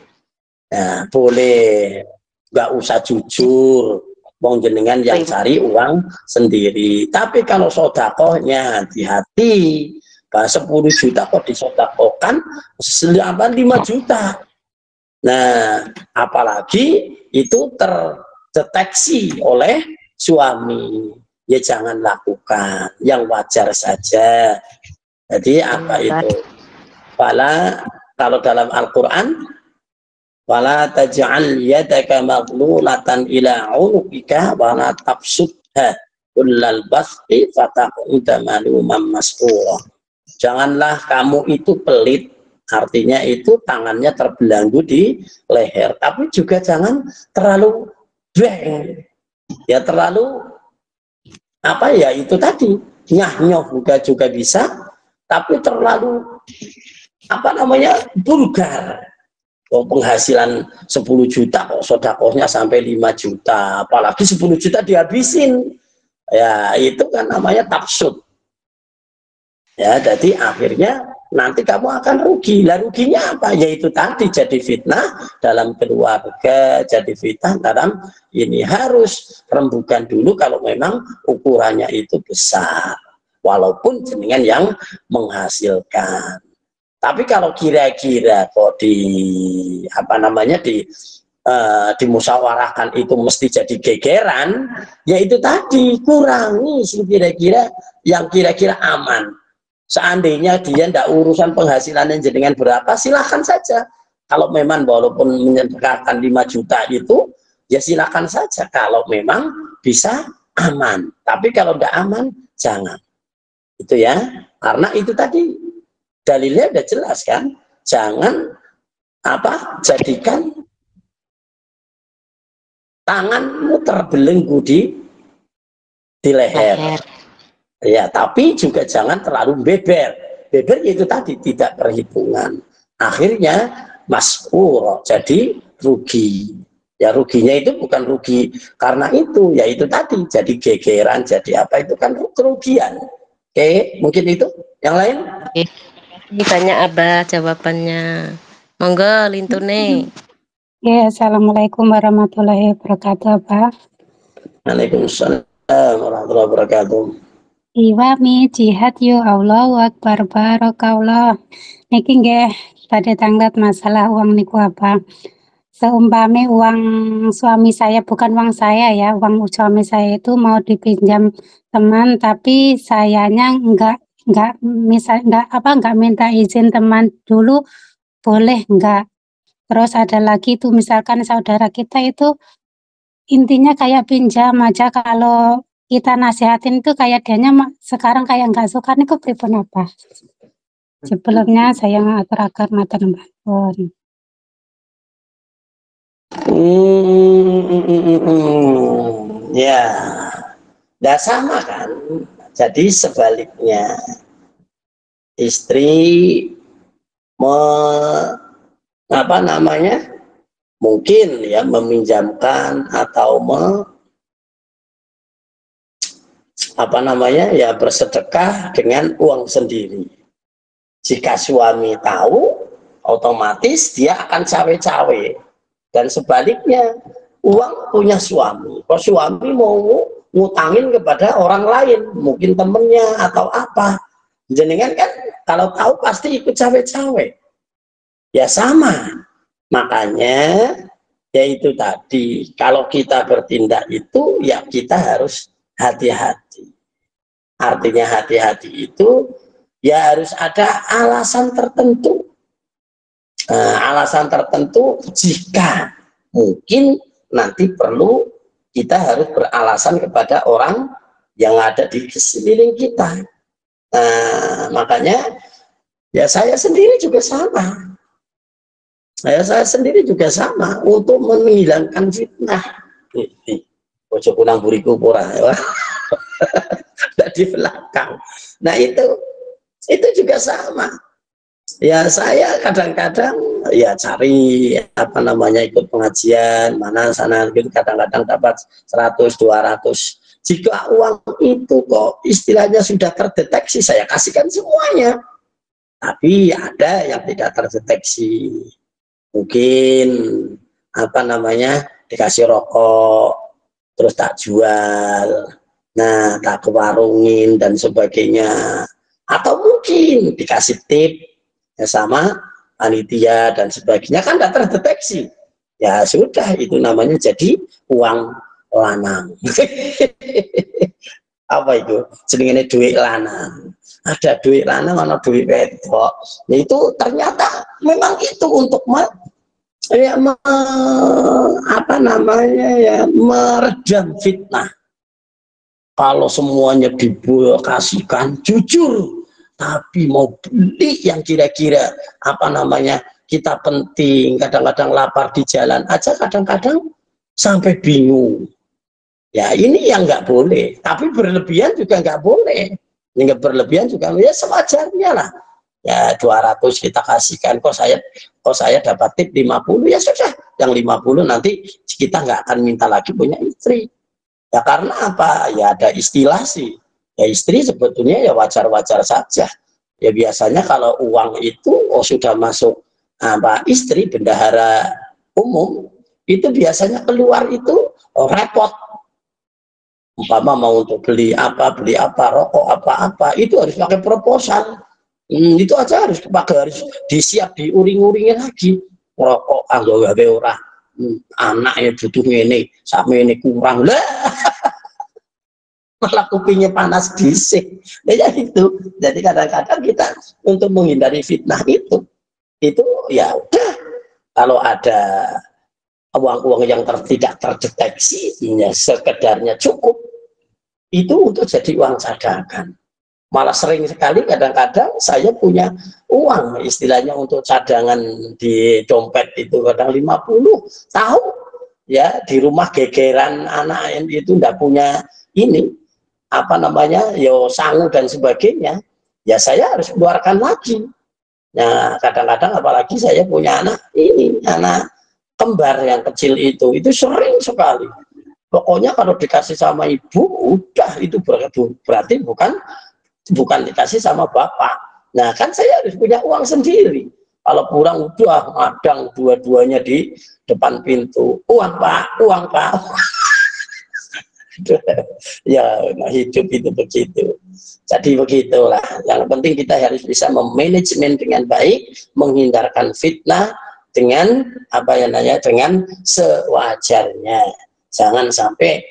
Nah, boleh, nggak usah jujur, wong jenengan yang cari uang sendiri. Tapi kalau sodakohnya hati-hati, 10 juta kok disodakohkan 5 juta. Nah, apalagi itu terdeteksi oleh suami, ya jangan lakukan, yang wajar saja. Jadi itu? Kalau dalam Al-Quran, wala taj'al yadaka maghlulatan ila 'unuqika wala tabsutha kullal basti fataq'uda maluman mas'ura. Janganlah kamu itu pelit, artinya itu tangannya terbelenggu di leher, tapi juga jangan terlalu beng, ya terlalu itu tadi nyah-nyoh juga bisa, tapi terlalu vulgar. Penghasilan 10 juta kok sodakohnya sampai 5 juta, apalagi 10 juta dihabisin, ya itu kan namanya tafsud ya. Jadi akhirnya nanti kamu akan rugi. Lah ruginya apa? Yaitu tadi jadi fitnah dalam keluarga, jadi fitnah dalam ini. Harus rembukan dulu kalau memang ukurannya itu besar, walaupun jenengan yang menghasilkan. Tapi kalau kira-kira kok dimusyawarahkan itu mesti jadi gegeran, ya itu tadi, kurangi kira-kira yang kira-kira aman. Seandainya dia tidak urusan penghasilannya jenengan berapa, silahkan saja. Kalau memang walaupun menyedekahkan 5 juta itu, ya silahkan saja kalau memang bisa aman. Tapi kalau tidak aman, jangan. Itu ya, karena itu tadi dalilnya udah jelas kan, jangan jadikan tanganmu terbelenggu di leher. Ya, tapi juga jangan terlalu beber. Beber itu tadi tidak perhitungan. Akhirnya mas'ur, jadi rugi. Ya ruginya itu bukan rugi karena itu, ya itu tadi jadi gegeran, jadi itu kan kerugian. Oke, mungkin itu. Yang lain? Ditanya Abah jawabannya. Monggo Lintune. Ya, assalamualaikum warahmatullahi wabarakatuh, Pak. Waalaikumsalam warahmatullahi wabarakatuh. Iwami jihad yu Allahu Akbar barakallah. Niki nggih badhe tanglet masalah uang niku apa. Seumpame uang suami saya, bukan uang saya ya, uang suami saya itu mau dipinjam teman, tapi sayanya enggak minta izin teman dulu, boleh enggak. Terus ada lagi itu misalkan saudara kita itu intinya kayak pinjam aja, kalau kita nasihatin itu kayak dianya sekarang kayak nggak suka nih, kok pripun apa. Sebelumnya saya atur-atur matur nuwun. Ya, nggak sama kan. Jadi sebaliknya, istri mungkin ya meminjamkan atau bersedekah dengan uang sendiri. Jika suami tahu, otomatis dia akan cawe-cawe. Dan sebaliknya, uang punya suami. Kalau suami mau ngutangin kepada orang lain, mungkin temennya atau apa, jenengan kan kalau tahu pasti ikut cawe-cawe. Ya sama. Makanya yaitu tadi, kalau kita bertindak itu ya kita harus hati-hati. Artinya hati-hati itu ya harus ada alasan tertentu. Alasan tertentu jika mungkin nanti perlu kita harus beralasan kepada orang yang ada di sekeliling kita. Makanya ya saya sendiri juga sama. Saya sendiri juga sama untuk menghilangkan fitnah. Ojo kunang buriku pura ya. Di belakang. Nah itu juga sama. Ya saya kadang-kadang ya cari ikut pengajian mana sana, kadang-kadang dapat 100 200. Jika uang itu kok istilahnya sudah terdeteksi, saya kasihkan semuanya. Tapi ada yang tidak terdeteksi, mungkin dikasih rokok terus tak jual, nah tak kewarungin dan sebagainya, atau mungkin dikasih tip ya sama panitia dan sebagainya, kan tidak terdeteksi, ya sudah itu namanya jadi uang lanang. Apa itu jenenge duit lanang, ada duit lanang, ada duit wedok, ya itu ternyata memang itu untuk meredam fitnah. Kalau semuanya dikasihkan jujur, tapi mau beli yang kira-kira kita penting, kadang-kadang lapar di jalan aja, kadang-kadang sampai bingung. Ya ini yang nggak boleh, tapi berlebihan juga nggak boleh. Yang berlebihan juga ya sewajarnya lah. Ya 200 kita kasihkan, kok saya dapat tip 50, ya sudah, yang 50 nanti kita nggak akan minta lagi punya istri. Ya karena apa? Ya ada istilah sih. Ya istri sebetulnya ya wajar-wajar saja. Ya biasanya kalau uang itu sudah masuk istri bendahara umum, itu biasanya keluar itu repot. Umpama mau untuk beli apa, rokok apa, itu harus pakai proposal. Itu aja harus disiap, diuring-uringin lagi. Rokok gawe ora, anaknya butuh ini, sama ini kurang lah. Malah kupingnya panas disik. Ya itu. Jadi kadang-kadang kita untuk menghindari fitnah itu ya udah, kalau ada uang-uang yang tidak terdeteksi, ya sekedarnya cukup. Itu untuk jadi uang cadangan. Malah sering sekali kadang-kadang saya punya uang istilahnya untuk cadangan di dompet itu kadang 50 tahu ya di rumah gegeran anak itu enggak punya ini sangu dan sebagainya, ya saya harus keluarkan lagi. Nah kadang-kadang apalagi saya punya anak kembar yang kecil itu sering sekali. Pokoknya kalau dikasih sama ibu, udah itu berarti bukan dikasih sama bapak. Nah kan saya harus punya uang sendiri. Kalau kurang udah madang dua-duanya di depan pintu. Uang pak. Ya hidup itu begitu. Jadi begitulah. Yang penting kita harus bisa memanajemen dengan baik, menghindarkan fitnah dengan dengan sewajarnya. Jangan sampai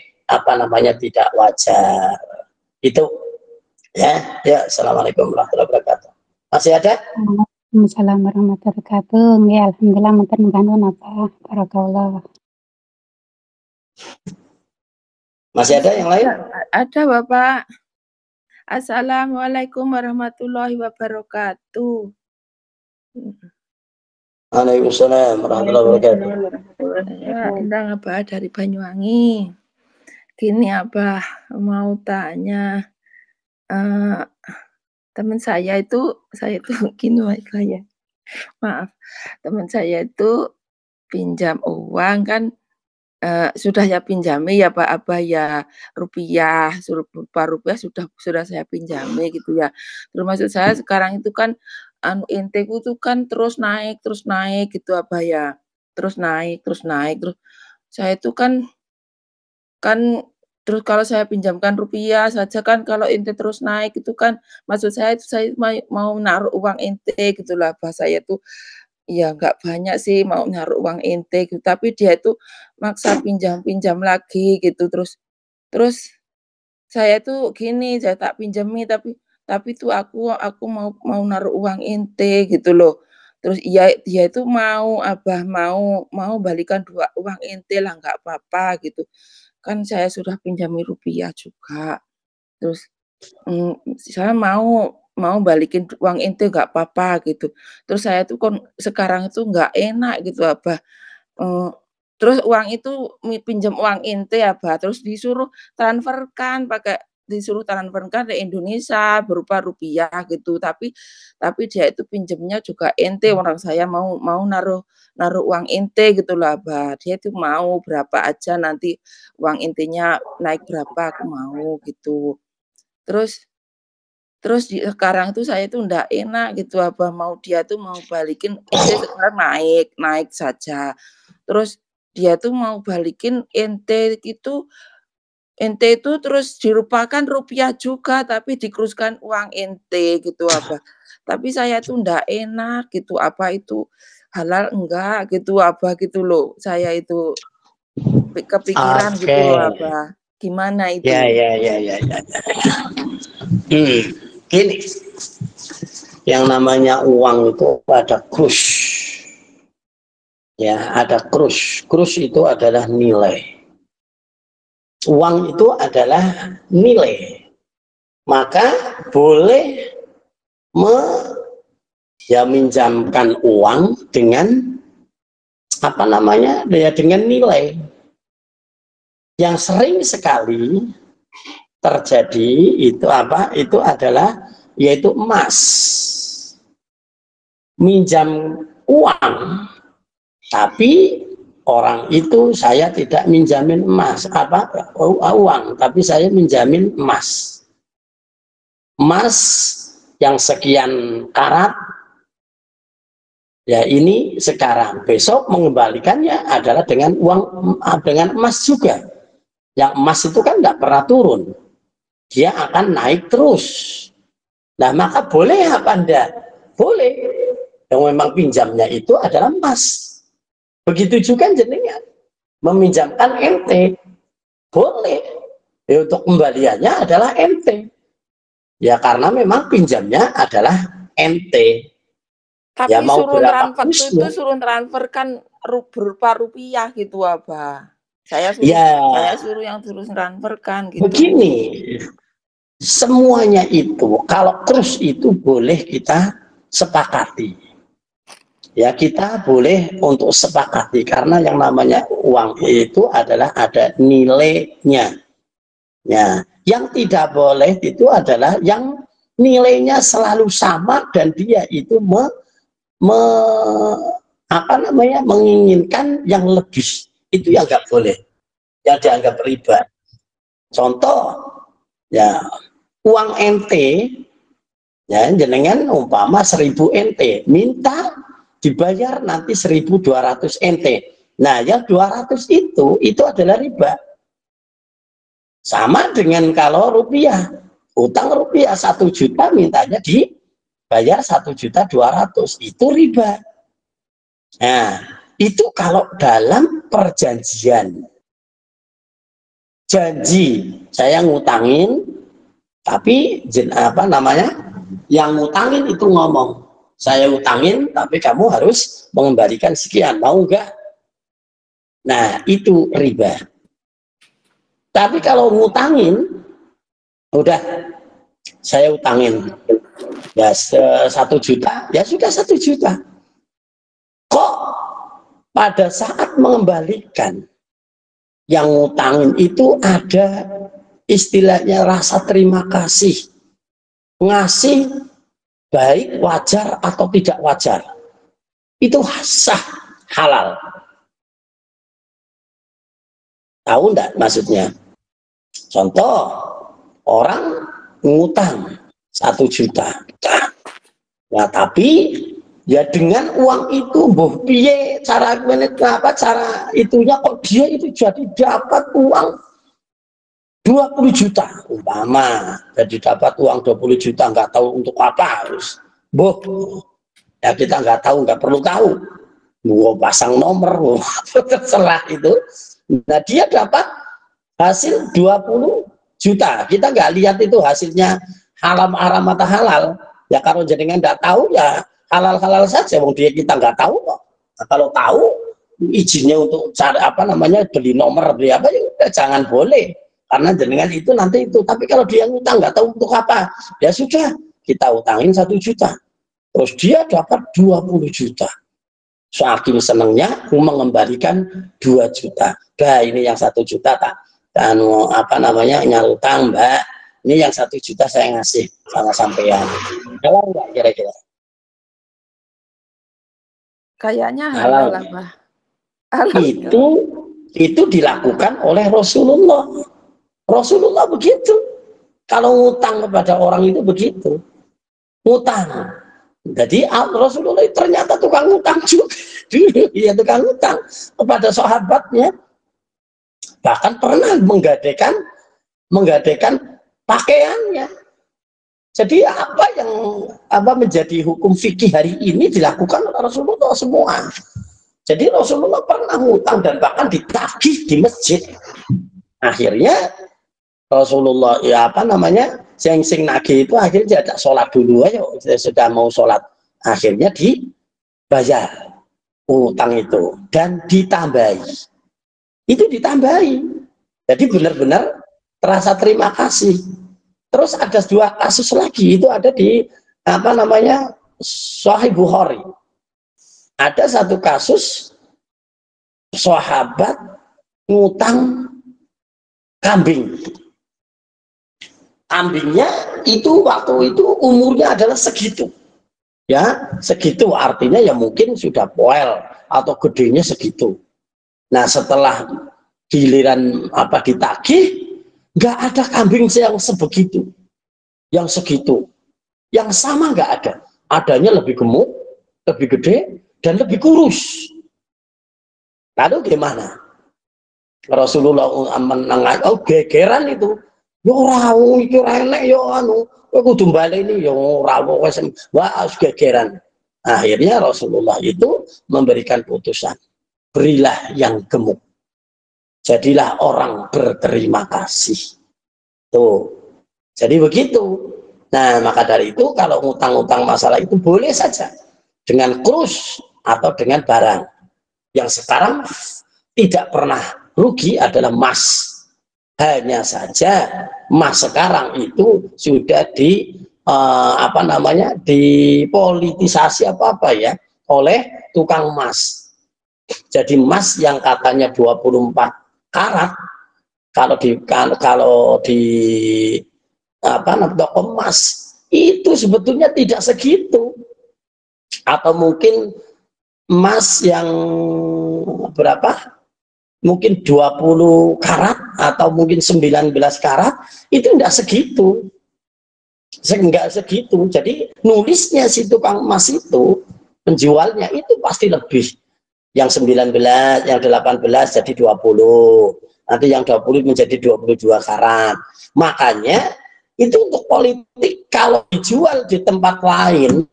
tidak wajar. Itu ya. Assalamualaikum warahmatullahi wabarakatuh. Masih ada? Assalamualaikum warahmatullahi wabarakatuh. Ya, alhamdulillah matur nuwun apa barakallah. Masih ada yang lain? Ada Bapak. Assalamualaikum warahmatullahi wabarakatuh. Waalaikumsalam warahmatullahi wabarakatuh. Ya, Endang Abah dari Banyuwangi. Gini Abah, mau tanya, teman saya itu gini ya, maaf, teman saya itu pinjam uang kan, sudah saya pinjami ya Pak Abah ya, rupiah, berupa rupiah sudah saya pinjami gitu ya. Terus maksud saya sekarang itu kan intiku tuh kan terus naik gitu Abah ya. Terus naik, terus saya itu kan terus kalau saya pinjamkan rupiah saja kan kalau inti terus naik itu kan maksud saya itu saya mau naruh uang inti gitulah Abah, saya tuh ya nggak banyak sih mau naruh uang inti gitu, tapi dia itu maksa pinjam lagi gitu, terus saya tuh gini, saya tak pinjami tapi tuh aku mau naruh uang inti gitu loh. Terus dia itu mau Abah mau balikan uang inti lah nggak apa-apa gitu. Kan saya sudah pinjami rupiah juga. Terus saya mau balikin uang inti nggak apa-apa gitu. Terus saya tuh sekarang itu nggak enak gitu Abah. Terus uang itu pinjam uang inti Abah, terus disuruh transferkan ke Indonesia berupa rupiah gitu. Tapi dia itu pinjamnya juga inti, orang saya mau naruh uang inti gitu lah Abah. Dia itu mau berapa aja nanti uang intinya naik berapa aku mau gitu. Terus sekarang tuh saya tuh ndak enak gitu Abah, dia tuh mau balikin inti sekarang naik saja. Terus dia tuh mau balikin inti itu terus dirupakan rupiah juga tapi dikeruskan uang inti gitu Abah. Tapi saya tuh ndak enak gitu, apa itu halal enggak gitu Abah gitu loh. Saya itu kepikiran gitu loh Abah. Gimana itu? Ya. Gini, yang namanya uang itu ada krus. Ya, ada krus. Krus itu adalah nilai. Uang itu adalah nilai. Maka boleh minjamkan uang dengan dengan nilai. Yang sering sekali terjadi itu adalah yaitu emas. Minjam uang, tapi orang itu saya tidak minjamin uang, tapi saya minjamin emas. Emas yang sekian karat, ya ini sekarang, besok mengembalikannya adalah dengan emas juga. Yang emas itu kan nggak pernah turun, dia akan naik terus. Nah maka boleh apa enggak? Boleh. Yang memang pinjamnya itu adalah emas. Begitu juga jenengan meminjamkan ente, boleh. Ya, untuk kembaliannya adalah ente. Ya karena memang pinjamnya adalah ente. Tapi ya, mau suruh transfer kan berupa rupiah gitu Abah. Saya suruh yang terus transferkan gitu. Begini, semuanya itu kalau krus itu boleh kita sepakati. Ya kita boleh untuk sepakati karena yang namanya uang itu adalah ada nilainya. Ya, yang tidak boleh itu adalah yang nilainya selalu sama dan dia itu menginginkan yang lebih. Itu yang nggak boleh, yang dianggap riba. Contoh, ya uang ente, ya jenengan umpama 1000 ente, minta dibayar nanti 1200 ente. Nah, yang 200 itu adalah riba. Sama dengan kalau rupiah, utang rupiah 1 juta mintanya dibayar 1.200.000, itu riba. Nah, itu kalau dalam perjanjian, janji saya ngutangin, tapi yang ngutangin itu ngomong, saya utangin tapi kamu harus mengembalikan sekian, mau enggak? Nah itu riba. Tapi kalau ngutangin, udah saya utangin ya 1 juta, ya sudah 1 juta. Kok pada saat mengembalikan yang ngutangin itu ada istilahnya rasa terima kasih, ngasih baik wajar atau tidak wajar, itu sah, halal. Tahu enggak maksudnya? Contoh, orang ngutang 1 juta. Nah, tapi ya dengan uang itu boh piye cara itunya kok dia itu jadi dapat uang 20 juta umpama, jadi dapat uang 20 juta nggak tahu untuk apa, harus boh ya kita nggak tahu, nggak perlu tahu, mau pasang nomor terserah itu. Nah, dia dapat hasil 20 juta, kita nggak lihat itu hasilnya haram atau halal ya. Kalau jenengan nggak tahu ya halal saja, wong dia kita nggak tahu kok. Nah, kalau tahu izinnya untuk cari beli nomor, beli apa ya jangan boleh, karena jenengan itu nanti itu. Tapi kalau dia ngutang nggak tahu untuk apa, ya sudah kita utangin 1 juta, terus dia dapat 20 juta. Saking senangnya mengembalikan 2 juta. Bah, ini yang 1 juta tak nyarutang Mbak, ini yang 1 juta saya ngasih sama sampean. Halal nggak kira-kira? Kayaknya halal lah, Mbak. Itu dilakukan oleh Rasulullah. Rasulullah begitu. Kalau ngutang kepada orang itu begitu. Ngutang. Jadi Rasulullah ternyata tukang ngutang juga. Dia tukang ngutang kepada sahabatnya. Bahkan pernah menggadaikan pakaiannya. Jadi apa yang menjadi hukum fikih hari ini dilakukan oleh Rasulullah semua. Jadi Rasulullah pernah ngutang dan bahkan ditagih di masjid. Akhirnya Rasulullah sing nagih itu akhirnya tidak sholat dulu aja, sudah mau sholat, akhirnya dibayar utang itu dan ditambahi. Itu ditambahi. Jadi benar-benar terasa terima kasih. Terus ada 2 kasus lagi, itu ada di Sahih Bukhari. Ada 1 kasus sahabat ngutang kambing. Kambingnya itu waktu itu umurnya adalah segitu. Ya, segitu artinya ya mungkin sudah poel atau gedenya segitu. Nah, setelah giliran ditagih, nggak ada kambing yang sebegitu, yang segitu, yang sama nggak ada. Adanya lebih gemuk, lebih gede, dan lebih kurus. Lalu gimana? Rasulullah gegeran itu. Ya ora iki ora enek ya kowe kudu baleni ya ora wis gegeran. Akhirnya Rasulullah itu memberikan putusan, berilah yang gemuk. Jadilah orang berterima kasih. Tuh. Jadi begitu. Nah, maka dari itu kalau ngutang-ngutang masalah itu boleh saja dengan kurus atau dengan barang. Yang sekarang tidak pernah rugi adalah emas. Hanya saja emas sekarang itu sudah dipolitisasi oleh tukang emas. Jadi emas yang katanya 24 karat kalau di toko emas itu sebetulnya tidak segitu. Atau mungkin emas yang berapa? Mungkin 20 karat atau mungkin 19 karat itu enggak segitu. Enggak segitu. Jadi nulisnya si tukang emas itu, penjualnya itu pasti lebih. Yang 19, yang 18 jadi 20. Nanti yang 20 menjadi 22 karat. Makanya itu untuk politik, kalau dijual di tempat lain,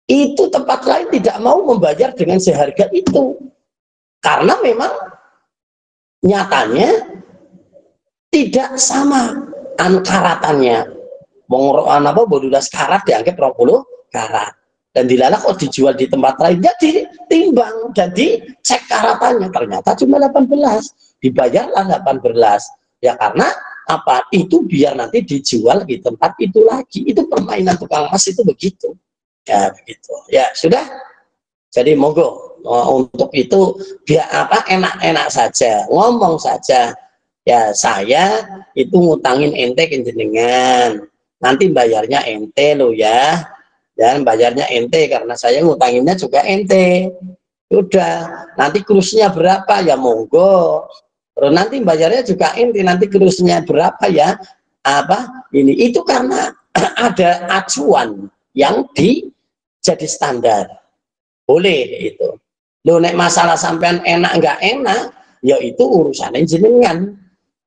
itu tempat lain tidak mau membayar dengan seharga itu. Karena memang nyatanya tidak sama karatannya. 12 karat dianggap 20 karat. dan dilalah kok dijual di tempat lain, ya ditimbang dan dicek karatannya, ternyata cuma 18, dibayarlah 18. Ya karena apa? Itu biar nanti dijual di tempat itu lagi. Itu permainan tukang emas itu begitu. Ya begitu. Ya sudah. Jadi monggo untuk itu biar apa, enak-enak saja, ngomong saja. Ya saya itu ngutangin ente ke jenengan, nanti bayarnya ente lo ya, dan bayarnya ente karena saya ngutanginnya juga ente. Udah, nanti kurusnya berapa ya monggo. Terus nanti bayarnya juga ente, nanti kurusnya berapa ya, apa ini itu karena ada acuan yang jadi standar. Boleh itu. Lo nek masalah sampean enak nggak enak, ya itu urusan jenengan.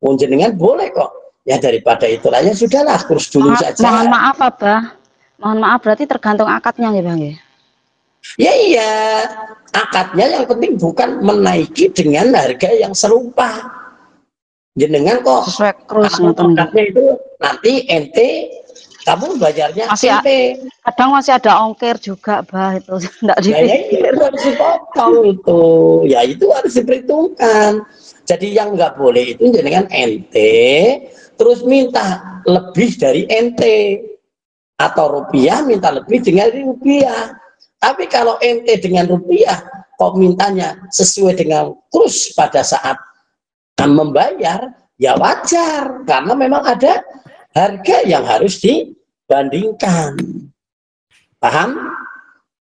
Jenengan boleh kok. Ya daripada itu lah ya sudahlah, kurus dulu saja. Mohon maaf Abah. Mohon maaf berarti tergantung akadnya ya Bang ya. Ya iya, akadnya yang penting bukan menaiki dengan harga yang serupa. Jenengan kok sesuai kurus akadnya itu nanti ente kamu bayarnya masih ente. Kadang masih ada ongkir juga bah itu enggak dipikir. Ya, itu harus dipotong itu. Ya itu harus diperhitungkan. Jadi yang nggak boleh itu jenengan ente terus minta lebih dari ente, atau rupiah minta lebih dengan rupiah. Tapi kalau ente dengan rupiah kok mintanya sesuai dengan kurs pada saat membayar, ya wajar karena memang ada harga yang harus dibandingkan. Paham?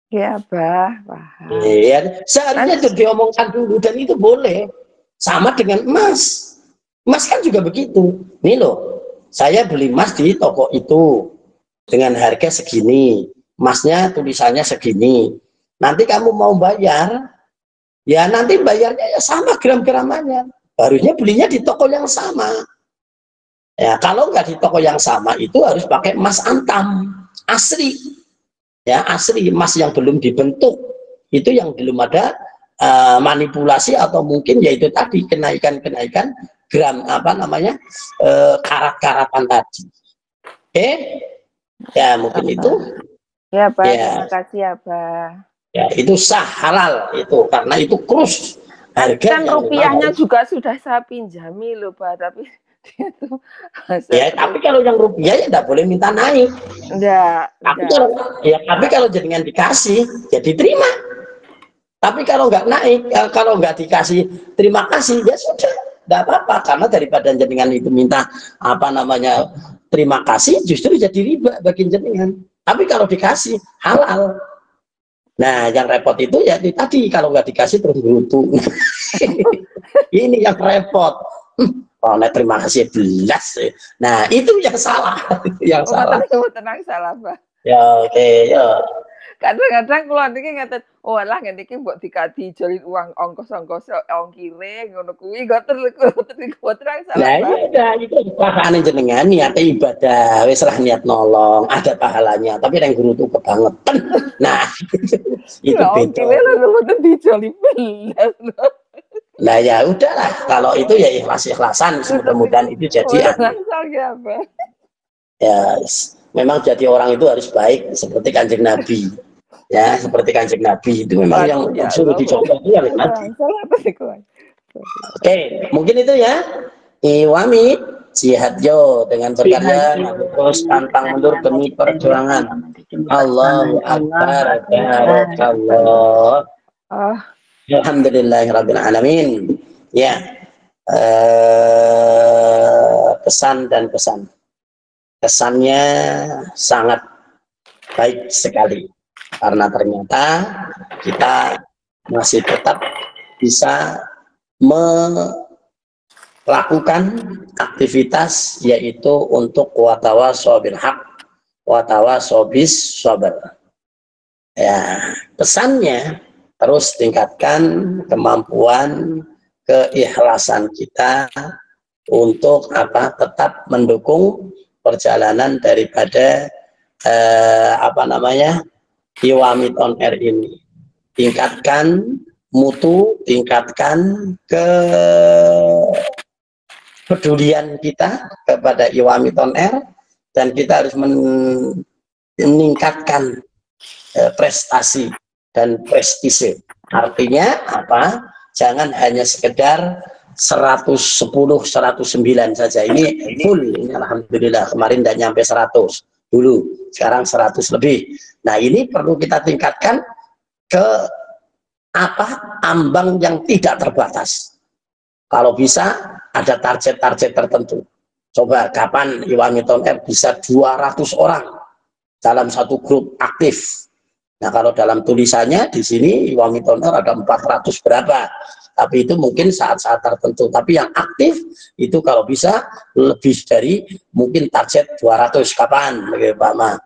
Ya, Bah, paham. Ya, seharusnya itu diomongkan dulu dan itu boleh. Sama dengan emas. Emas kan juga begitu. Nih loh, saya beli emas di toko itu dengan harga segini. Emasnya tulisannya segini. Nanti kamu mau bayar, ya nanti bayarnya ya sama gram-gramannya. Harusnya belinya di toko yang sama. Ya, kalau nggak di toko yang sama itu harus pakai emas antam, asli. Ya, asli, emas yang belum dibentuk. Itu yang belum ada manipulasi atau mungkin yaitu tadi kenaikan gram apa namanya karat-karatan tadi. Oke, ya mungkin itu. Ya Pak, ya. Terima kasih ya Pak. Ya itu sah, halal itu karena itu kurus. Harga kan rupiahnya juga sudah saya pinjami loh Pak, tapi dia tuh ya tapi kalau yang rupiah ya tidak boleh minta naik. Enggak. Tapi kalau jenengan dikasih ya diterima. Tapi kalau nggak naik, kalau nggak dikasih terima kasih, ya sudah, nggak apa-apa. Karena daripada jenengan itu minta apa namanya terima kasih, justru jadi riba bagi jenengan. Tapi kalau dikasih halal. Nah, yang repot itu ya tadi kalau nggak dikasih terus berutu. Ini yang repot. Oh, nah, terima kasih belas. Nah, itu yang salah. Yang salah. Tenang salah Pak. Ya oke, ya. Kadang-kadang kalau nanti ngatain, oh lah nanti buat dikati jalin uang ongkos ongkire ngono kuwi ngoten terang salah. Nah iya itu pahalane jenengan niate ibadah wis lah niat nolong ada pahalanya tapi yang guru tuh kebangetan. Nah itu beda. Ongkire lho mboten dijoli belas. Nah ya udahlah kalau itu ya ikhlas-ikhlasan mudah-mudahan itu jadi ya memang jadi orang itu harus baik seperti Kanjeng Nabi. Ya, seperti Kanjeng Nabi itu memang yang suruh dicoba itu yang Nabi. Oke, mungkin itu ya. Iwami jihad yo dengan berkarya terus pantang mundur demi perjuangan. Allahu Akbar. Barakallah. Alhamdulillahirabbil alamin. Ya. Pesan dan pesan. Kesannya sangat baik sekali. Karena ternyata kita masih tetap bisa melakukan aktivitas yaitu untuk watawasaw bil haq watawasaw bis sabr. Ya, pesannya terus tingkatkan kemampuan keikhlasan kita untuk apa? Tetap mendukung perjalanan daripada apa namanya? Iwamid on Air ini. Tingkatkan mutu, tingkatkan kepedulian kita kepada Iwamid on Air dan kita harus meningkatkan prestasi dan prestise. Artinya apa? Jangan hanya sekedar 110, 109 saja. Ini full, ini alhamdulillah kemarin tidak nyampe 100 dulu, sekarang 100 lebih. Nah, ini perlu kita tingkatkan ke apa? Ambang yang tidak terbatas. Kalau bisa ada target-target tertentu. Coba kapan Iwangi Town Air bisa 200 orang dalam satu grup aktif. Nah, kalau dalam tulisannya di sini Iwangi Town Air ada 400 berapa. Tapi itu mungkin saat-saat tertentu. Tapi yang aktif itu kalau bisa lebih dari mungkin target 200 kapan, Pak Ma.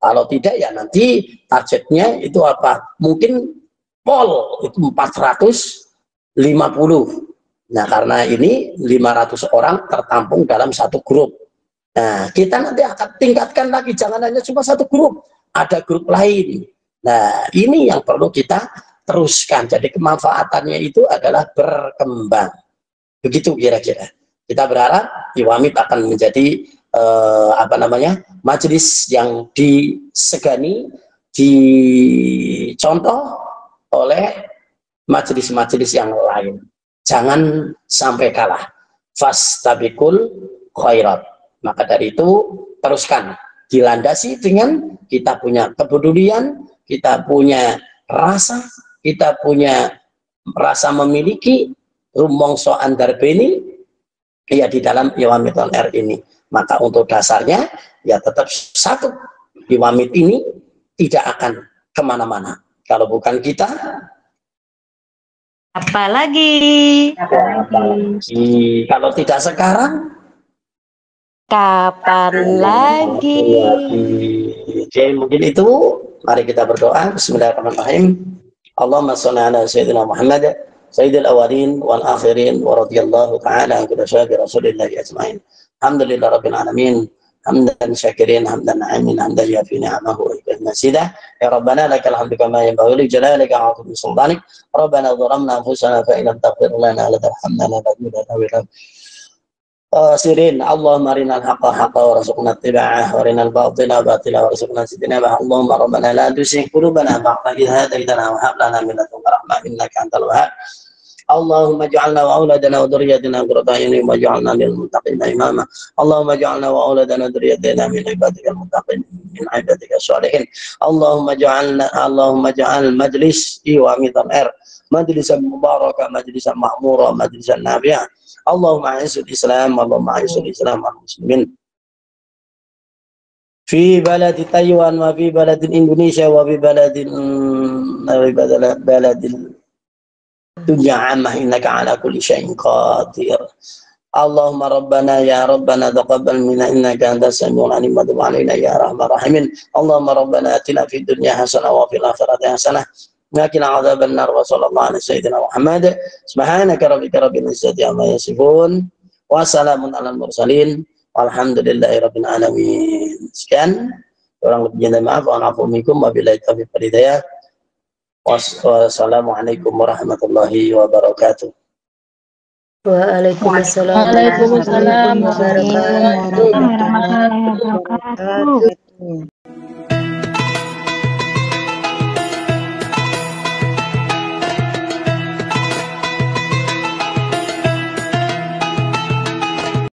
Kalau tidak ya nanti targetnya itu apa? Mungkin pol itu 450. Nah, karena ini 500 orang tertampung dalam satu grup. Nah, kita nanti akan tingkatkan lagi, jangan hanya cuma satu grup, ada grup lain. Nah, ini yang perlu kita teruskan. Jadi kemanfaatannya itu adalah berkembang. Begitu kira-kira. Kita berharap Iwamit akan menjadi majelis yang disegani, dicontoh oleh majelis-majelis yang lain. Jangan sampai kalah. Fastabikul khairat. Maka dari itu teruskan. Dilandasi dengan kita punya kepedulian, kita punya rasa, kita punya rasa memiliki rumongso andarbeni ya di dalam Iwamit Town Air ini. Maka untuk dasarnya ya tetap satu. Iwamit ini tidak akan kemana-mana. Kalau bukan kita, apalagi kalau tidak sekarang, kapan lagi? Oke, mungkin itu. Mari kita berdoa. Bismillahirrahmanirrahim. Allahumma sholli ala sayyidina Muhammad sayyidil awwalin wal akhirin wa radhiyallahu ta'ala an kulli syabi rasulillahi ajmain. Alhamdulillah rabbil alamin. Hamdan syakirin, hamdan na'imin, hamdan yafi ni'amahu wa ikal nasidah. Ya Rabbana lakal hamdu kama yanbaghi li jalalika wa 'azimi sultanik. Rabbana dhalamna anfusana fa in lam taghfir lana wa tarhamna lanakunanna sirin. Allahumma arinal haqqa haqqa warzuqna ittiba'ah wa arinal batila batila warzuqna ijtinabah. Allahumma rabbana la tuzigh qulubana ba'da idh hadaytana wa hab lana min ladunka rahmah innaka antal wahhab. Allahumma ij'alna wa auladana wa dhurriyyatina qurrata a'yunin waj'alna lil muttaqina imama. Allahumma ij'alna wa auladana wa dhurriyyatina min ibadikal muttaqin min ibadikal shalihin. Allahumma ij'al majlis Iwamit Town Air majlisan mubarakah, majlisan ma'murah, majlisan nafi'ah. Allahumma a'izil Islam, Allahumma a'izil Islam wal muslimin fi baladi Taiwan wa fi baladi Indonesia wa fi baladin dunya ammah innaka ala kulli syai'in qadir. Allahumma rabbana ya rabbana taqabbal minna innaka antas samiul alim wa tub alaina ya arhamar rahimin. Allahumma rabbana atina fid dunya hasanah wa fil akhirati hasanah wa qina adzaban nar wa sallallahu ala sayyidina Muhammad. Subhanaka rabbika rabbil izzati amma yasifun wa salamun alal mursalin walhamdulillahi rabbil alamin. Sekian, kurang lebihnya maaf, wa afu minkum wa billahi taufiq wal hidayah. Wassalamualaikum warahmatullahi wabarakatuh. Waalaikumsalam warahmatullahi wabarakatuh.